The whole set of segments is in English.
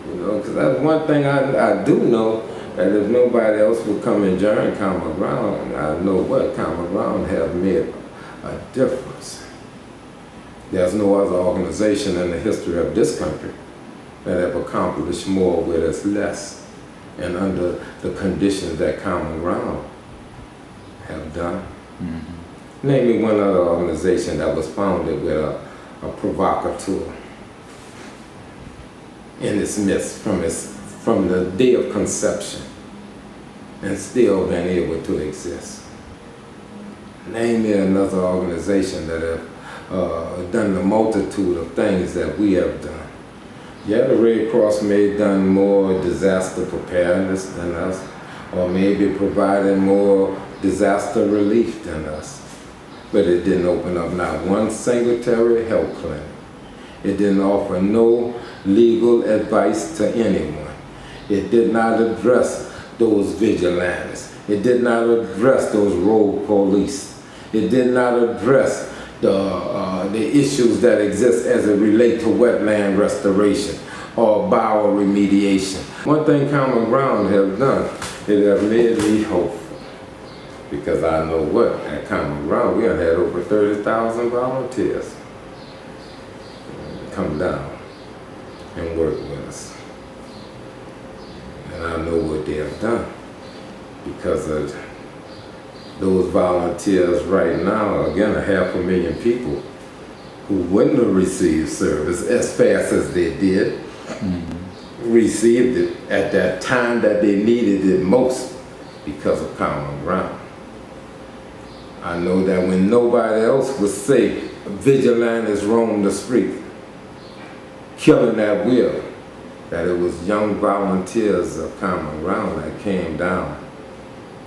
You know, because that's one thing I do know, that if nobody else would come and join Common Ground, I know what Common Ground have made a difference. There's no other organization in the history of this country that have accomplished more with as less and under the conditions that Common Ground have done. Mm-hmm. Name me one other organization that was founded with a provocateur in its midst from the day of conception and still been able to exist. Name me another organization that have done the multitude of things that we have done. Yeah, the Red Cross may have done more disaster preparedness than us, or maybe provided more disaster relief than us. But it didn't open up not one sanitary health clinic. It didn't offer no legal advice to anyone. It did not address those vigilantes. It did not address those rogue police. It did not address the issues that exist as it relate to wetland restoration or bioremediation. One thing Common Ground have done, it have made me hopeful. Because I know what, at Common Ground, we have had over 30,000 volunteers come down and work with us. And I know what they have done because of those volunteers right now, again, 500,000 people who wouldn't have received service as fast as they did, received it at that time that they needed it most because of Common Ground. I know that when nobody else was safe, vigilantes roamed the street, killing at will, that it was young volunteers of Common Ground that came down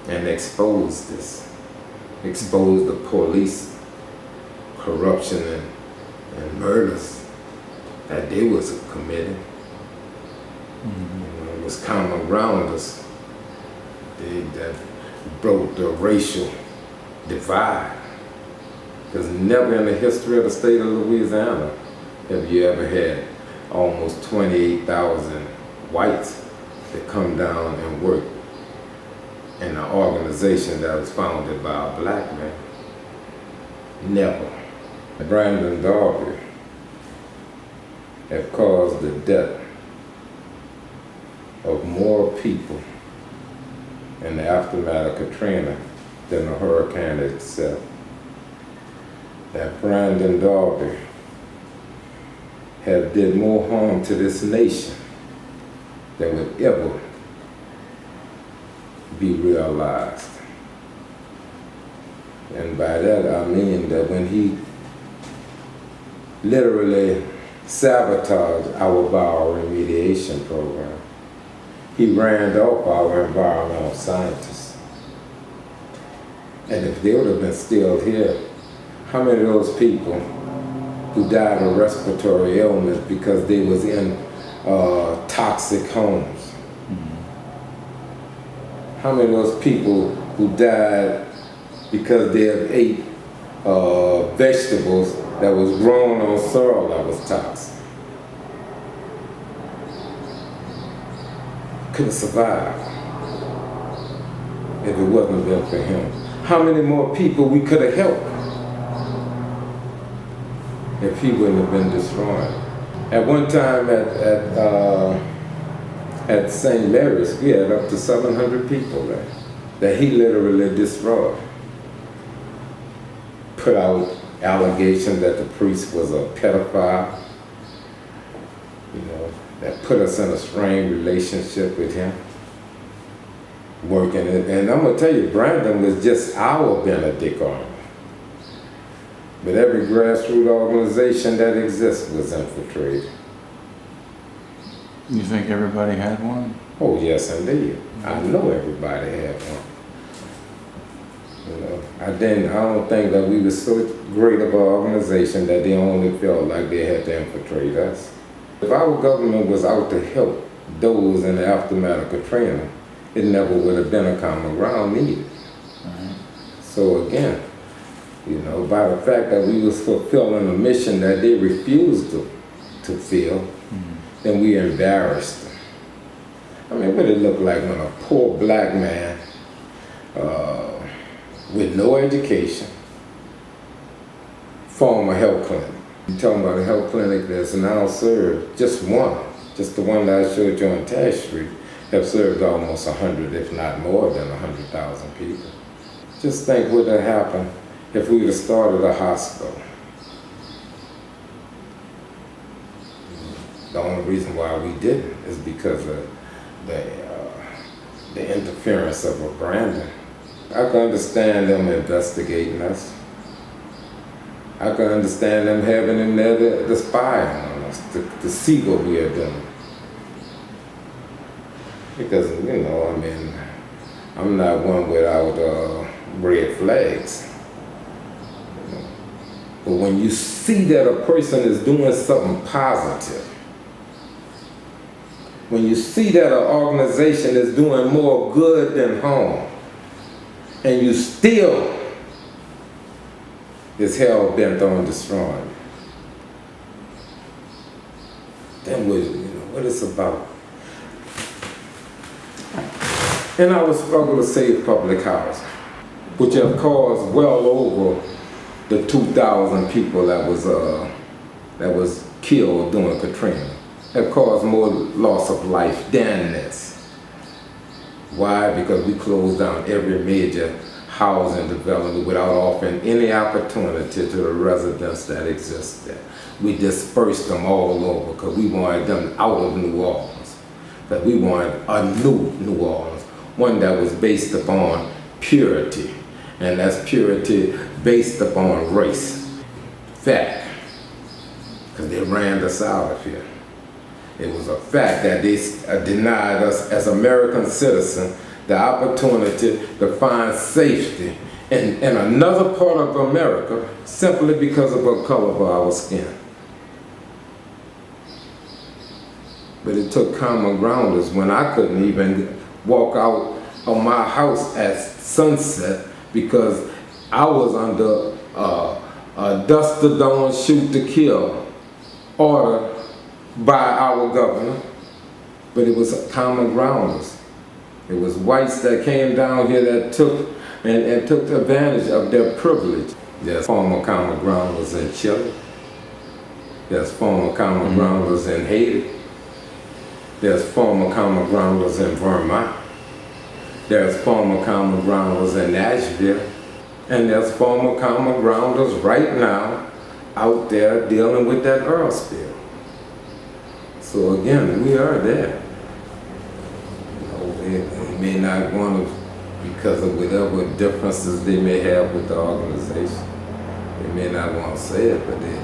and exposed this, exposed the police corruption and murders that they was committing. You know, it was Common Grounders that broke the racial divide. Because never in the history of the state of Louisiana have you ever had almost 28,000 whites that come down and work in an organization that was founded by a black man. Never. Brandon Darby have caused the death of more people in the aftermath of Katrina than the hurricane itself. That Brandon Darby have did more harm to this nation than would ever be realized. And by that I mean that when he literally sabotaged our bioremediation program, he ran off our environmental scientists. And if they would have been still here, how many of those people who died of respiratory illness because they was in toxic homes? How many of those people who died because they have ate vegetables that was grown on soil that was toxic? Couldn't survive if it wasn't been for him. How many more people we could have helped if he wouldn't have been destroyed? At one time at St. Mary's, we had up to 700 people there that he literally destroyed. Put out allegations that the priest was a pedophile, you know, that put us in a strained relationship with him, working it. And I'm gonna tell you, Brandon was just our Benedict Army. But every grassroots organization that exists was infiltrated. You think everybody had one? Oh yes, indeed. I know everybody had one. You know, I don't think that we were so great of an organization that they only felt like they had to infiltrate us. If our government was out to help those in the aftermath of Katrina, it never would have been a Common Ground needed. So again, you know, by the fact that we was fulfilling a mission that they refused to fill, then we embarrassed them. I mean, what it look like when a poor black man with no education form a health clinic. You're talking about a health clinic that's now served, just the one that I showed you on Tash Street, have served almost 100, if not more than 100,000 people. Just think what would have happened if we would have started a hospital. The only reason why we didn't is because of the interference of a Brandon. I can understand them investigating us. I can understand them having them there to spy on us, to see what we are doing. Because, you know, I mean, I'm not one without red flags. You know? But when you see that a person is doing something positive, when you see that an organization is doing more good than harm, and you still is hell bent on destroying it, then what it's about. In our struggle to save public housing, which have caused well over the 2,000 people that was killed during Katrina, have caused more loss of life than this. Why? Because we closed down every major housing development without offering any opportunity to the residents that exist there. We dispersed them all over because we wanted them out of New Orleans. But we wanted a New Orleans, one that was based upon purity, and that's purity based upon race. Fact, because they ran us out of here. It was a fact that they denied us as American citizens the opportunity to find safety in another part of America simply because of the color of our skin. But it took common grounders when I couldn't even walk out of my house at sunset because I was under a dusk to dawn, shoot to kill order by our governor. But it was common grounders. It was whites that came down here that took advantage of their privilege. There's former common grounders in Chile. There's former common grounders in Haiti. There's former common grounders in Vermont. There's former common grounders in Nashville. And there's former common grounders right now out there dealing with that oil spill. So again, we are there. They may not want to, because of whatever differences they may have with the organization. They may not want to say it, but they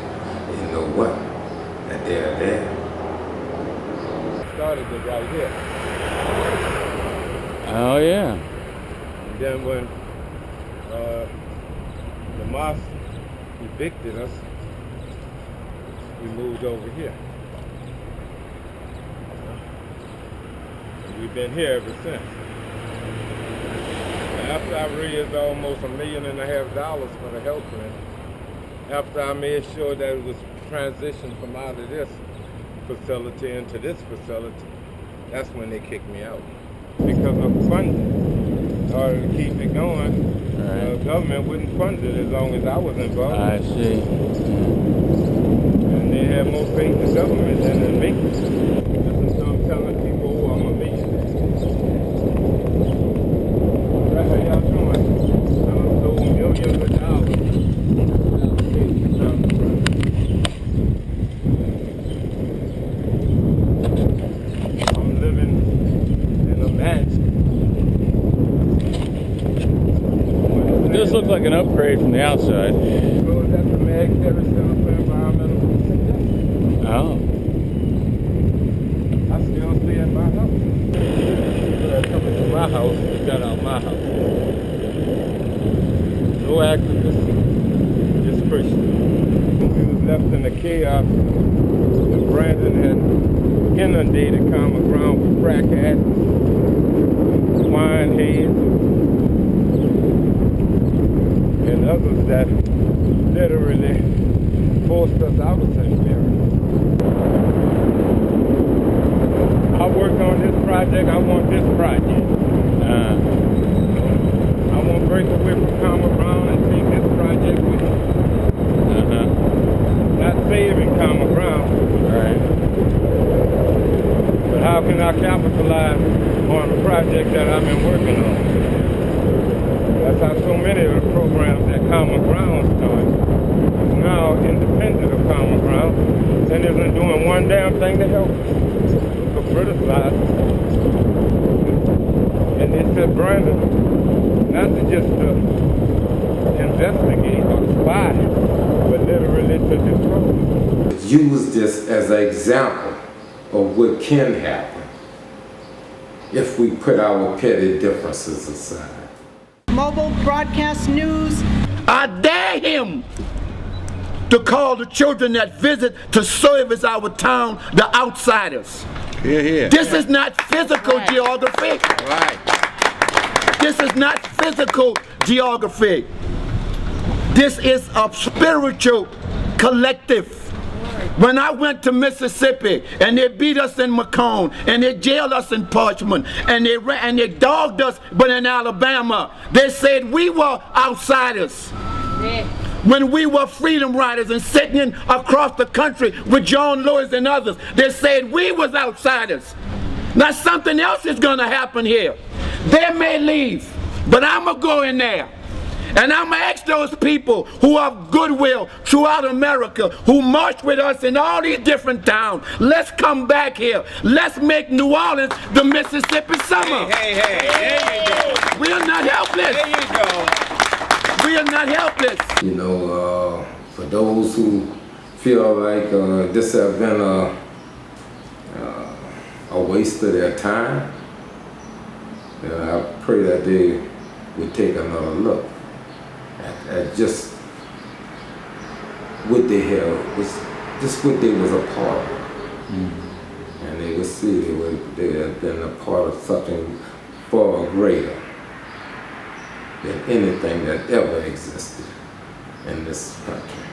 know what, that they are there. Started it right here. Oh yeah. And then when the mosque evicted us, we moved over here. We've been here ever since. And after I raised almost $1.5 million for the health clinic, after I made sure that it was transitioned from out of this facility into this facility, that's when they kicked me out. Because of funding. In order to keep it going, the government wouldn't fund it as long as I was involved. I see. And they had more faith in government than in me. That's what I'm telling people, oh, I'm a millionaire. Right, how y'all doing? I'm sold millions of dollars. I'm living in a mansion. It does look like an upgrade from the outside. So that's the Military Center for Environmental Protection. Oh. I still stay at my house. When I come into my house, you got out my house. No activists, just Christian. We was left in the chaos, and Brandon had inundated common ground with crack addicts, wine heads, and others that literally forced us out of St. Mary. I worked on this project project, I want this project. I want to break away from common ground and take this project with me. Not saving common ground. Right. But how can I capitalize on the project that I've been working on? That's how so many of the programs that Common Ground started is now independent of Common Ground and isn't doing one damn thing to help us. So criticize us. And they said, Brandon, not to just investigate or spy, but literally to disrupt. Use this as an example of what can happen if we put our petty differences aside. Mobile broadcast news. I dare him to call the children that visit to service our town the outsiders. Hear, hear. This is not physical geography. Right. This is not physical geography. This is a spiritual collective. When I went to Mississippi and they beat us in Macomb and they jailed us in Parchment and they dogged us, but in Alabama they said we were outsiders. Yeah. When we were freedom riders and sitting across the country with John Lewis and others, they said we was outsiders. Now something else is going to happen here. They may leave, but I'm going to go in there. And I'm going to ask those people who have goodwill throughout America, who march with us in all these different towns, let's come back here. Let's make New Orleans the Mississippi summer. Hey, hey, hey, there you go. We are not helpless. There you go. We are not helpless. You know, for those who feel like this has been a waste of their time, I pray that they would take another look at just what they have, just what they was a part of. And they would see they had been a part of something far greater than anything that ever existed in this country.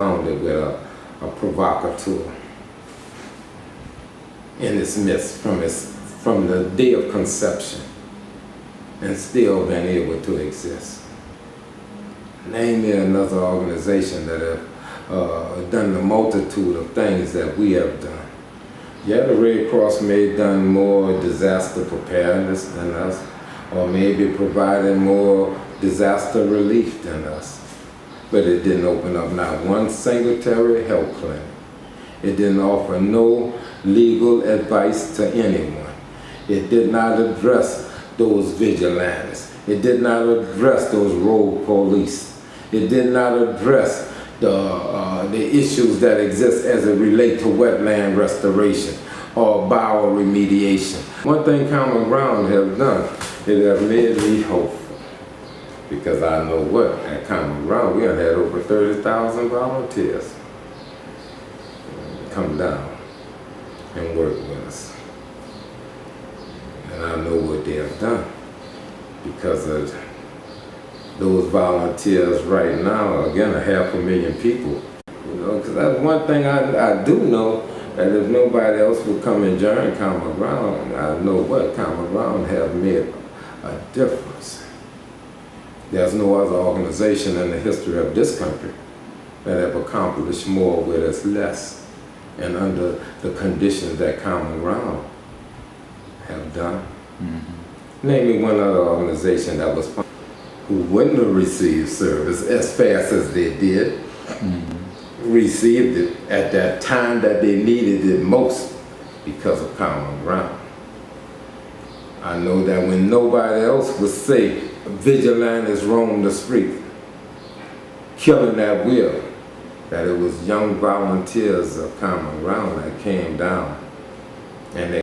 Found it with a provocateur in its midst from the day of conception, and still been able to exist. Name me another organization that have done the multitude of things that we have done. Yeah, the Red Cross may have done more disaster preparedness than us, or maybe provided more disaster relief than us. But it didn't open up not one sanitary health clinic. It didn't offer no legal advice to anyone. It did not address those vigilantes. It did not address those rogue police. It did not address the issues that exist as it relate to wetland restoration or bioremediation. One thing Common Ground has done, it has made me hopeful. Because I know what, at Common Ground, we have had over 30,000 volunteers come down and work with us. And I know what they have done because of those volunteers right now, again, 500,000 people. You know, because that's one thing I do know, that if nobody else would come and join Common Ground, I know what Common Ground have made a difference. There's no other organization in the history of this country that have accomplished more with us less and under the conditions that Common Ground have done. Name me one other organization that was who wouldn't have received service as fast as they did, received it at that time that they needed it most because of Common Ground. I know that when nobody else was safe, vigilantes roamed the street, killing at will, that it was young volunteers of Common Ground that came down and they